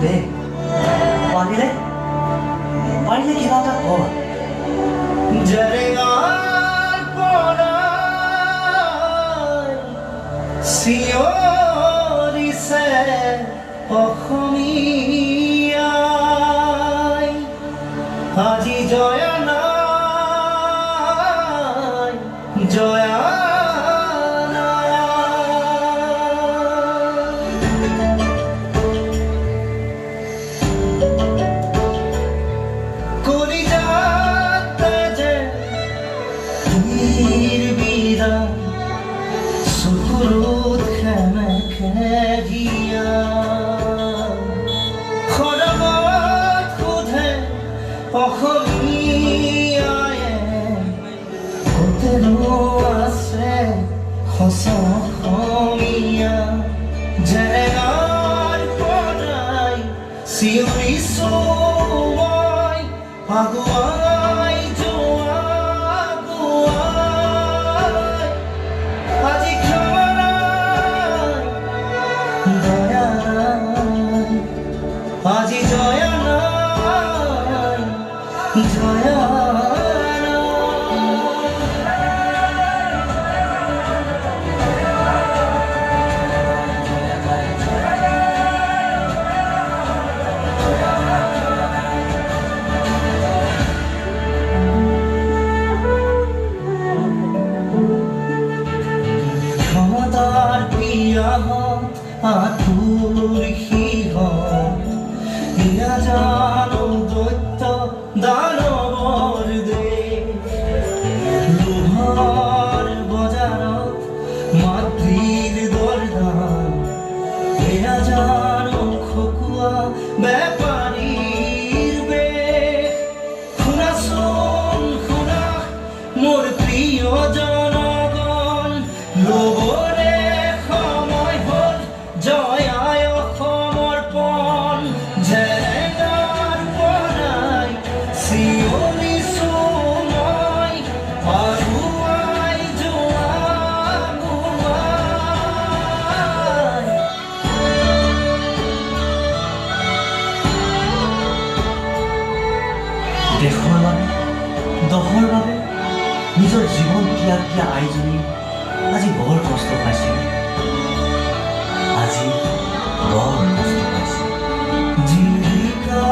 দে পাৰিলে কিবা এটা কৰ জেৰেঙাৰ পৰাই চিঞৰিছে অসমীয়াই আজি জয়া নাই জয়া চকুৰত খেমেখেৰিয়া খৰমত সোধে অসমীয়ায়ে কতেনো আছে সঁচা অসমীয়া জেৰেঙাৰ পৰাই চিঞৰিছো মই আগুৱাই যোৱা আজি জয়া নাই জয়া ক্ষমতাৰ পিয়াহত আঁতুৰ সিহঁত ইয়া জানো দৈত্য দানৱৰ দেশ লোহাৰ বজাৰত মাতৃৰ দৰদাম এয়া জানো খকুৱা বেপাৰীৰ বেশ শুনাচোন শুনা মোৰ প্ৰিয় জনগণ ল'বৰে সময় হ'ল জয়াই অসমৰ পণ জেৰেঙাৰ পৰাই চিঞৰিছো মই আগুৱাই যোৱা দেশৰ বাবে দহৰ বাবে নিজৰ জীৱন ত্যাগ দিয়া আইজনী আজি বৰ কষ্ট পাইছিল আজি বৰ কষ্ট পাইছিল জীৱিকা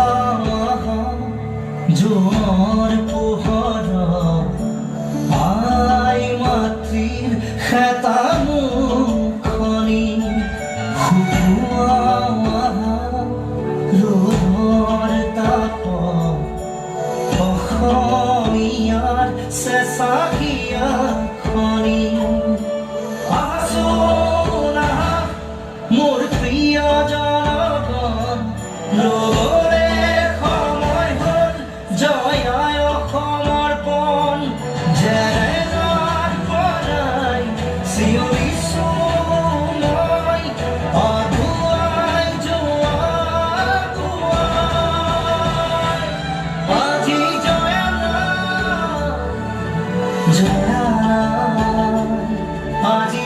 জোঁৰ পোহৰ আই মাতৃৰ খেতা মুখনি শুকুৱা ৰ'দৰ তাপ অসমীয়াৰ চেঁচাকীয়া খনি আচোন মোৰ প্ৰিয় জনগণ ল'বৰে সময় হ'ল জয়াই অসমৰ পণ জেৰেঙাৰ পৰাই চিঞৰিছো মই আগুৱাই যোৱা আজি জয়া নাই জয়া নাই আজি